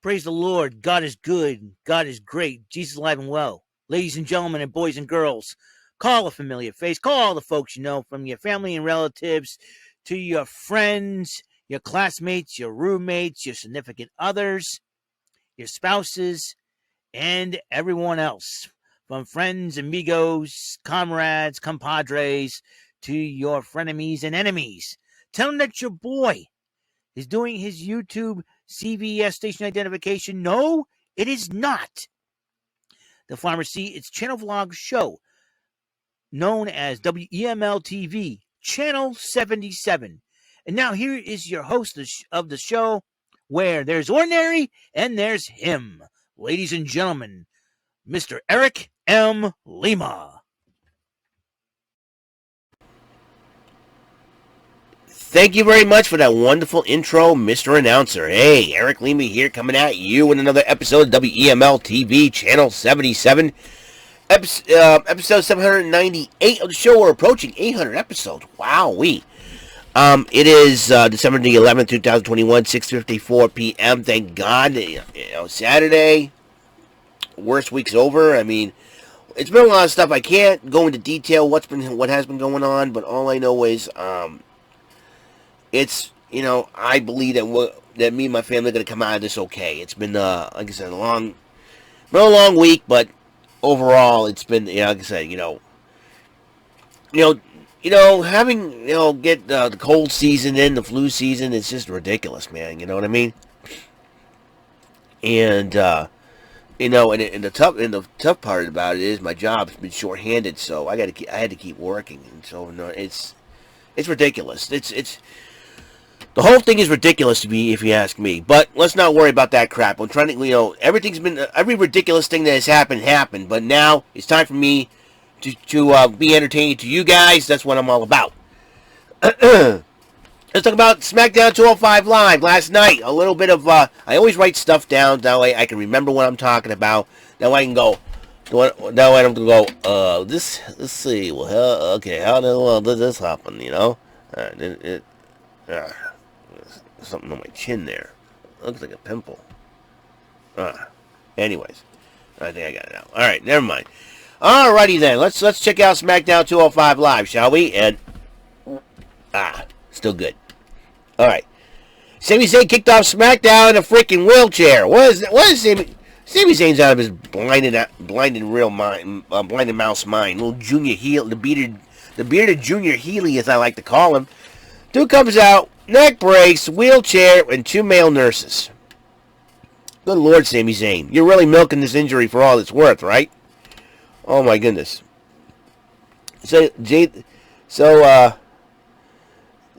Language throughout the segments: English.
Praise the Lord. God is good. God is great. Jesus is alive and well. Ladies and gentlemen and boys and girls, call a familiar face. Call all the folks you know, from your family and relatives to your friends, your classmates, your roommates, your significant others, your spouses, and everyone else. From friends, amigos, comrades, compadres, to your frenemies and enemies. Tell them that your boy is doing his YouTube CVS station identification. No, it is not the Pharmacy. It's channel vlog show known as WEML-TV, Channel 77. And now here is your host of the show, where there's ordinary and there's him. Ladies and gentlemen, Mr. Eric M. Lima. Thank you very much for that wonderful intro, Mr. Announcer. Hey, Eric Lima here, coming at you with another episode of WEML-TV, Channel 77. Episode 798 of the show. We're approaching 800 episodes. Wowee. It is December the 11th, 2021, 6:54 p.m. Thank God. Saturday. Worst week's over. I mean, it's been a lot of stuff. I can't go into detail what has been going on, but all I know is it's, I believe that me and my family are going to come out of this okay. It's been, like I said, a long week, but overall, it's been, like I said, having, get the cold season in, the flu season, it's just ridiculous, man. You know what I mean? And, and the tough part about it is my job's been shorthanded, so I had to keep working, and so it's ridiculous. It's the whole thing is ridiculous to me, if you ask me. But let's not worry about that crap. I'm trying to, every ridiculous thing that has happened. But now it's time for me to be entertaining to you guys. That's what I'm all about. Let's talk about SmackDown 205 Live last night. A little bit of, I always write stuff down. That way I can remember what I'm talking about. That way I can go, let's see. Well, okay, how the hell did this happen, something on my chin there. Looks like a pimple. Anyways, I think I got it now. All right, never mind. Alrighty then, let's check out SmackDown 205 Live, shall we? And still good. All right, Sami Zayn kicked off SmackDown in a freaking wheelchair. What is Sami Zayn's out of his blinded mouse mind? Little junior heel, the bearded junior Healy, as I like to call him. Dude comes out, neck brace, wheelchair, and 2 male nurses. Good Lord, Sami Zayn. You're really milking this injury for all it's worth, right? Oh, my goodness. So Zayn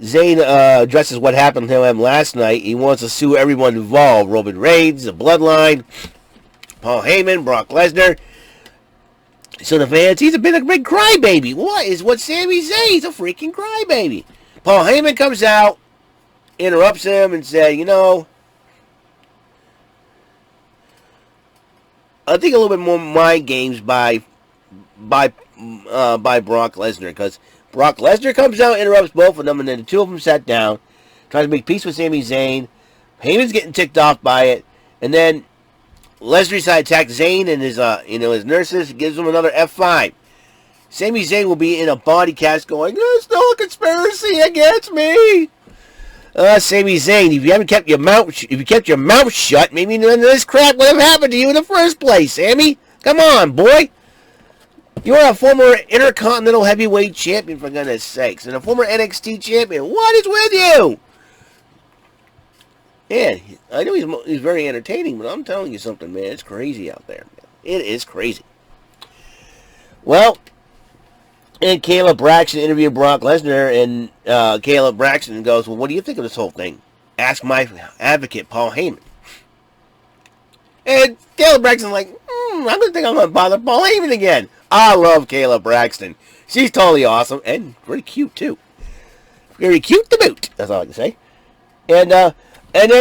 addresses what happened to him last night. He wants to sue everyone involved. Roman Reigns, the Bloodline, Paul Heyman, Brock Lesnar. So the fans, he's a big crybaby. What Sami Zayn? He's a freaking crybaby. Paul Heyman comes out, interrupts him, and said, I think a little bit more mind games by Brock Lesnar, because Brock Lesnar comes out, interrupts both of them, and then the two of them sat down, tries to make peace with Sami Zayn. Heyman's getting ticked off by it, and then Lesnar decided to attack Zayn and his nurses, gives him another F5. Sami Zayn will be in a body cast going, there's still a conspiracy against me. Sami Zayn, if you kept your mouth shut, maybe none of this crap would have happened to you in the first place, Sami. Come on, boy. You're a former Intercontinental Heavyweight Champion, for goodness sakes, and a former NXT Champion. What is with you? Yeah, I know he's very entertaining, but I'm telling you something, man. It's crazy out there, man. It is crazy. Well, and Kayla Braxton interviewed Brock Lesnar, and Kayla Braxton goes, well, what do you think of this whole thing? Ask my advocate, Paul Heyman. And Kayla Braxton's like, I'm going to think I'm going to bother Paul Heyman again. I love Kayla Braxton. She's totally awesome, and pretty cute, too. Very cute to boot, that's all I can say. And then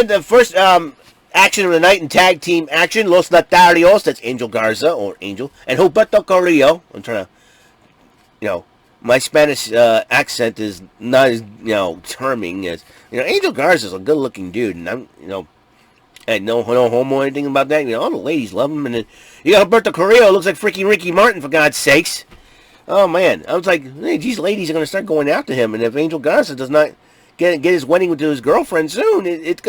the first action of the night in tag team action, Los Lotharios, that's Angel Garza, or Angel, and Humberto Carrillo. I'm trying to, my Spanish accent is not as, charming as, Angel Garza's a good-looking dude, and And no homo or anything about that. You know, all the ladies love him. And then you got Alberto Carrillo, looks like freaking Ricky Martin, for God's sakes. Oh, man. I was like, hey, these ladies are going to start going after him. And if Angel Garza does not get his wedding with his girlfriend soon, it's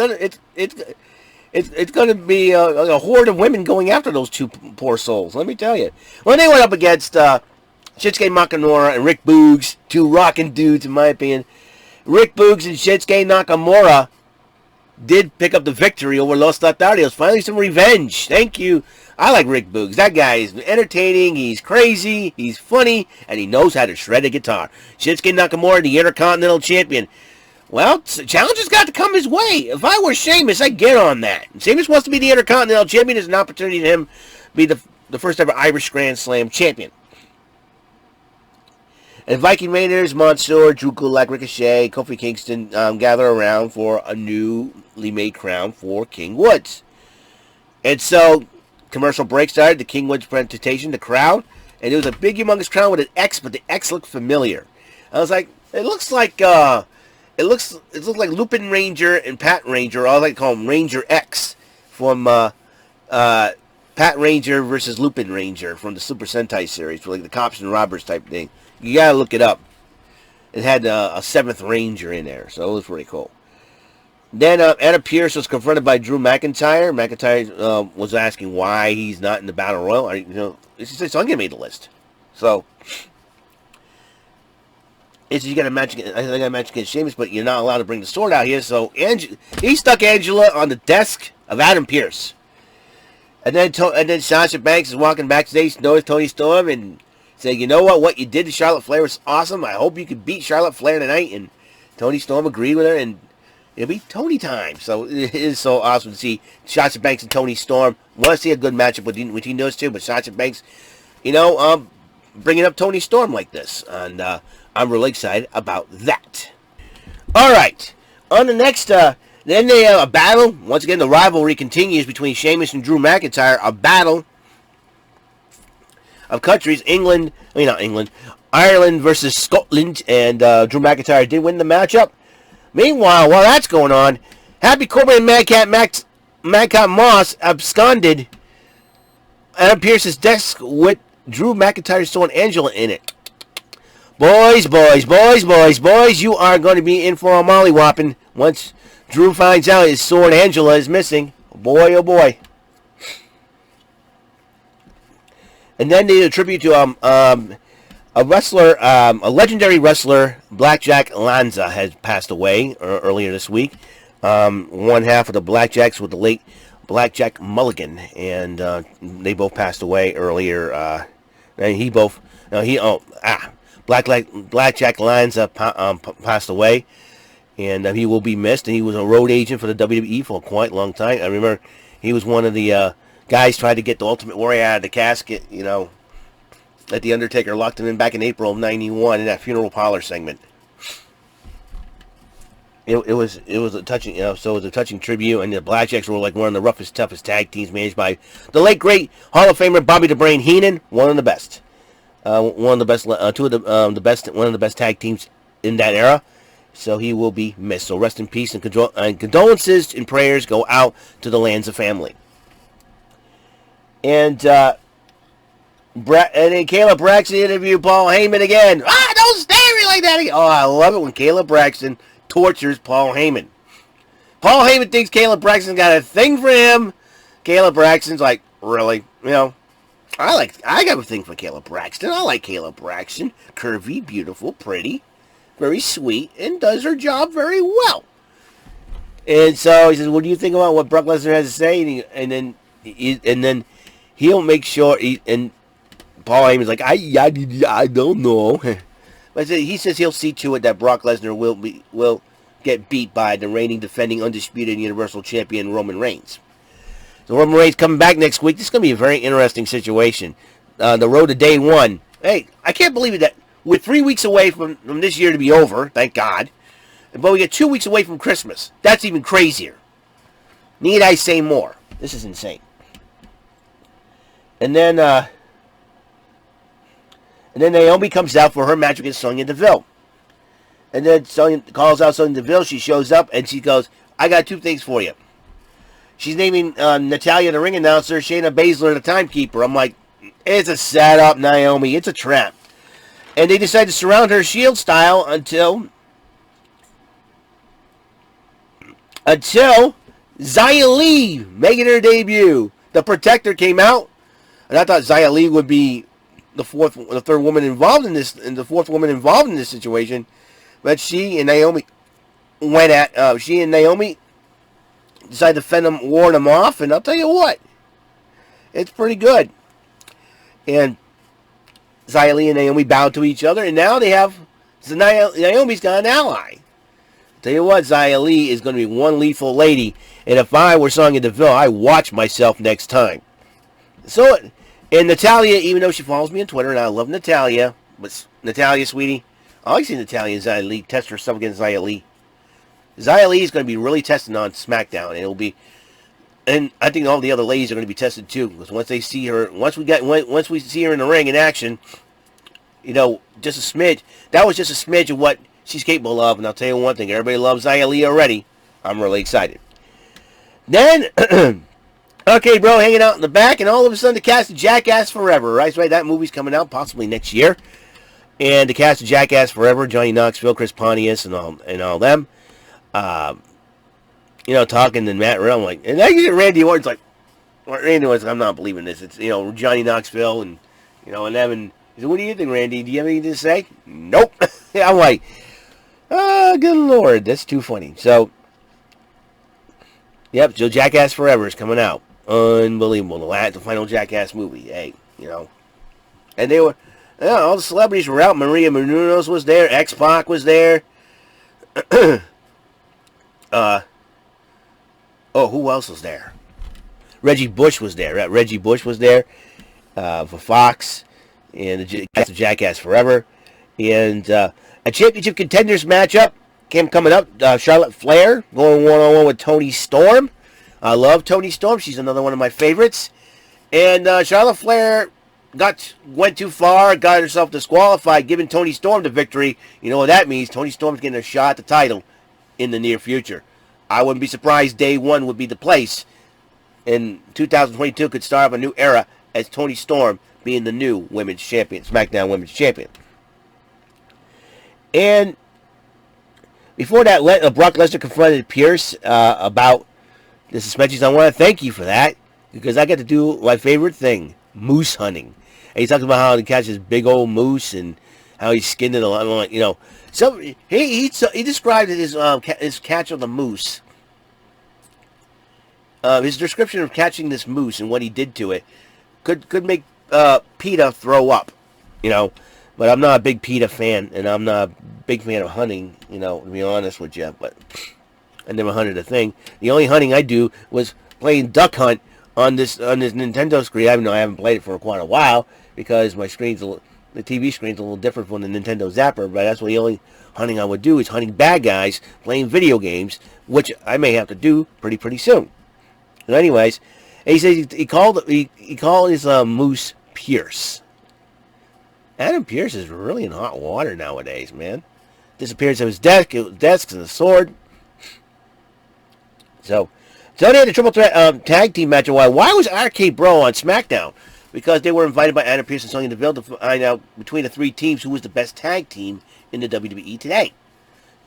gonna be a horde of women going after those two poor souls. Let me tell you. When they went up against Shinsuke Nakamura and Rick Boogs, two rockin' dudes in my opinion, Rick Boogs and Shinsuke Nakamura did pick up the victory over Los Lotharios. Finally, some revenge. Thank you. I like Rick Boogs. That guy is entertaining. He's crazy. He's funny, and he knows how to shred a guitar. Shinsuke Nakamura, the Intercontinental Champion. Well, challenge has got to come his way. If I were Sheamus, I'd get on that. Sheamus wants to be the Intercontinental Champion. There's an opportunity for him to be the first ever Irish Grand Slam Champion. And Viking Raiders, Mansoor, Drew Gulak, Ricochet, Kofi Kingston gather around for a newly made crown for King Woods. And so, commercial break started, the King Woods presentation, the crowd, and it was a big, humongous crown with an X, but the X looked familiar. I was like, it looks like Lupin Ranger and Pat Ranger, or I like to call them Ranger X, from Pat Ranger versus Lupin Ranger from the Super Sentai series, for like the cops and robbers type thing. You gotta look it up. It had a 7th Ranger in there, so it was pretty cool. Then Adam Pearce was confronted by Drew McIntyre. McIntyre was asking why he's not in the Battle Royal. So I'm gonna make the list. So you got a match. I think I got a match against Sheamus, but you're not allowed to bring the sword out here. So he stuck Angela on the desk of Adam Pearce, and then Sasha Banks is walking backstage, knows Toni Storm, and said, "You know what? What you did to Charlotte Flair was awesome. I hope you could beat Charlotte Flair tonight." And Toni Storm agreed with her, and it'll be Tony time. So it is so awesome to see Sasha Banks and Toni Storm. Want to see a good matchup between those two, but Sasha Banks, bringing up Toni Storm like this, and I'm really excited about that. All right, on the next, then they have a battle. Once again, the rivalry continues between Sheamus and Drew McIntyre. A battle of countries, Ireland versus Scotland, and Drew McIntyre did win the matchup. Meanwhile, while that's going on, Happy Corbin and Madcap Moss absconded Adam Pearce's desk with Drew McIntyre's son Angela in it. Boys, you are going to be in for a mollywhopping once Drew finds out his sword Angela is missing. Boy, oh boy. And then they did a tribute to a wrestler, a legendary wrestler, Blackjack Lanza, has passed away earlier this week. One half of the Blackjacks with the late Blackjack Mulligan, and they both passed away earlier. And Blackjack Lanza passed away, and he will be missed. And he was a road agent for the WWE for quite a long time. I remember he was one of the guys tried to get the Ultimate Warrior out of the casket, that the Undertaker locked him in back in April of '91 in that funeral parlor segment. It was a touching, so it was a touching tribute, and the Blackjacks were like one of the roughest, toughest tag teams managed by the late great Hall of Famer Bobby the Brain Heenan, one of the best, one of the best tag teams in that era. So he will be missed. So rest in peace, and condolences and prayers go out to the Lanza family. And then Kayla Braxton interviewed Paul Heyman again. Don't stare at me like that again. Oh, I love it when Kayla Braxton tortures Paul Heyman. Paul Heyman thinks Kayla Braxton's got a thing for him. Kayla Braxton's like, really? I got a thing for Kayla Braxton. I like Kayla Braxton. Curvy, beautiful, pretty, very sweet, and does her job very well. And so he says, what do you think about what Brock Lesnar has to say? And then he'll make sure, and Paul Heyman's like, I don't know. But he says he'll see to it that Brock Lesnar will get beat by the reigning, defending, undisputed Universal Champion Roman Reigns. So Roman Reigns coming back next week. This is going to be a very interesting situation. The road to day one. Hey, I can't believe it that we're 3 weeks away from this year to be over. Thank God. But we get 2 weeks away from Christmas. That's even crazier. Need I say more? This is insane. And then Naomi comes out for her match against Sonya Deville. And then Sonya calls out Sonya Deville. She shows up and she goes, I got two things for you. she's naming Natalya the ring announcer, Shayna Baszler the timekeeper. I'm like, it's a setup, Naomi. It's a trap. And they decide to surround her Shield style until Xia Li making her debut. The Protector came out, and I thought Xia Li would be the third woman involved in this, and the fourth woman involved in this situation. But she and Naomi decided to ward them off, and I'll tell you what, it's pretty good. And Xia Li and Naomi bowed to each other, and now they have, so Naomi's got an ally. Tell you what, Xia Li is going to be one lethal lady, and if I were Sonya Deville, I'd watch myself next time. So, and Natalya, even though she follows me on Twitter, and I love Natalya, but Natalya, sweetie, I like seeing Natalya and Xia Li test herself against Xia Li. Xia Li is going to be really testing on SmackDown, and it'll be, and I think all the other ladies are going to be tested too, because once they see her, once we see her in the ring in action, you know, just a smidge. That was just a smidge of what she's capable of, and I'll tell you one thing: everybody loves Xia Li already. I'm really excited. Then, okay, bro, hanging out in the back, and all of a sudden the cast of Jackass Forever. Right, that movie's coming out possibly next year, and the cast of Jackass Forever: Johnny Knoxville, Chris Pontius, and all them. You know, talking to Matt Riddle, like, and I get Randy Orton's like, I'm not believing this. It's, you know, Johnny Knoxville and, you know, and them, and he said, what do you think, Randy? Do you have anything to say? Nope. I'm like, good Lord, that's too funny. So, yep, so Jackass Forever is coming out. Unbelievable. The final Jackass movie. Hey, you know. And they were, yeah, all the celebrities were out. Maria Menounos was there. X-Pac was there. Who else was there? Reggie Bush was there. Reggie Bush was there for Fox and the Jackass Forever. And a championship contenders matchup coming up. Charlotte Flair going one-on-one with Toni Storm. I love Toni Storm. She's another one of my favorites. And Charlotte Flair went too far, got herself disqualified, giving Toni Storm the victory. You know what that means? Toni Storm's getting a shot at the title in the near future. I wouldn't be surprised day one would be the place. In 2022 could start up a new era as Toni Storm being the new women's champion, SmackDown women's champion. And before that, Brock Lesnar confronted Pierce about the suspensions. I want to thank you for that, because I got to do my favorite thing, moose hunting. And he talks about how he catches big old moose and how he skinned it a lot, you know. So he described his catch of the moose. His description of catching this moose and what he did to it could make PETA throw up, you know. But I'm not a big PETA fan, and I'm not a big fan of hunting, you know, to be honest with you. But I never hunted a thing. The only hunting I do was playing Duck Hunt on this Nintendo screen. I haven't played it for quite a while because my the TV screen's a little different from the Nintendo Zapper, but that's what the only hunting I would do is hunting bad guys playing video games, which I may have to do pretty soon. But anyways, he says he called his moose Pierce. Adam Pierce is really in hot water nowadays, man. Disappearance of his desk and the sword. So they had a triple threat tag team match. Why was RK Bro on SmackDown? Because they were invited by Adam Pearce and Sonya Deville to find out between the three teams who was the best tag team in the WWE today.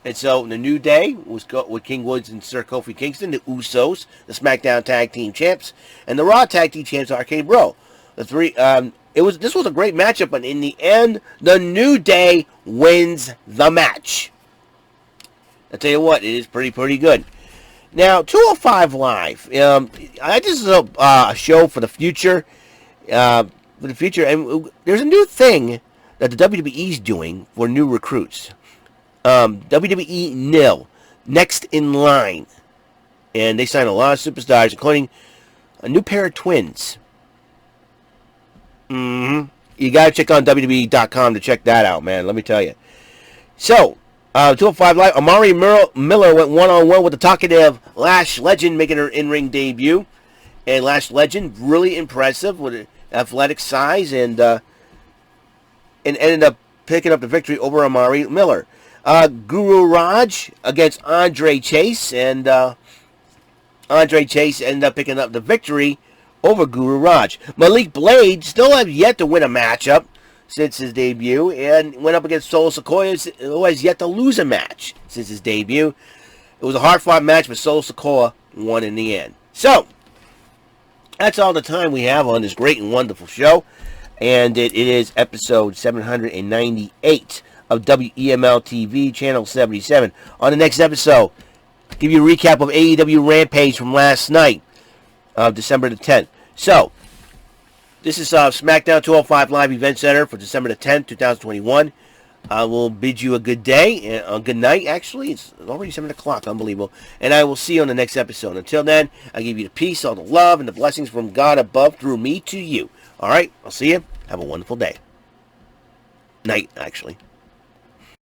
And so the New Day was with King Woods and Sir Kofi Kingston, the Usos, the SmackDown Tag Team Champs, and the Raw Tag Team Champs, RK Bro. The three. This was a great matchup, but in the end, the New Day wins the match. I tell you what, it is pretty good. Now, 205 Live. This is a show for the future. And there's a new thing that the WWE is doing for new recruits. WWE NIL, next in line, and they signed a lot of superstars, including a new pair of twins. You gotta check on WWE.com to check that out, man. Let me tell you. So, 205 Live, Amari Miller went one-on-one with the talkative Lash Legend, making her in-ring debut. And Lash Legend, really impressive with an athletic size, and ended up picking up the victory over Amari Miller. Guru Raj against Andre Chase, and Andre Chase ended up picking up the victory over Guru Raj. Malik Blade still has yet to win a matchup since his debut, and went up against Solo Sikoa, who has yet to lose a match since his debut. It was a hard-fought match, but Solo Sikoa won in the end. So, that's all the time we have on this great and wonderful show. And it is episode 798 of WEML-TV, Channel 77. On the next episode, give you a recap of AEW Rampage from last night, December the 10th. So, this is SmackDown 205 Live Event Center for December the 10th, 2021. I will bid you a good day, a good night, actually. It's already 7 o'clock, unbelievable. And I will see you on the next episode. Until then, I give you the peace, all the love, and the blessings from God above through me to you. All right, I'll see you. Have a wonderful day. Night, actually.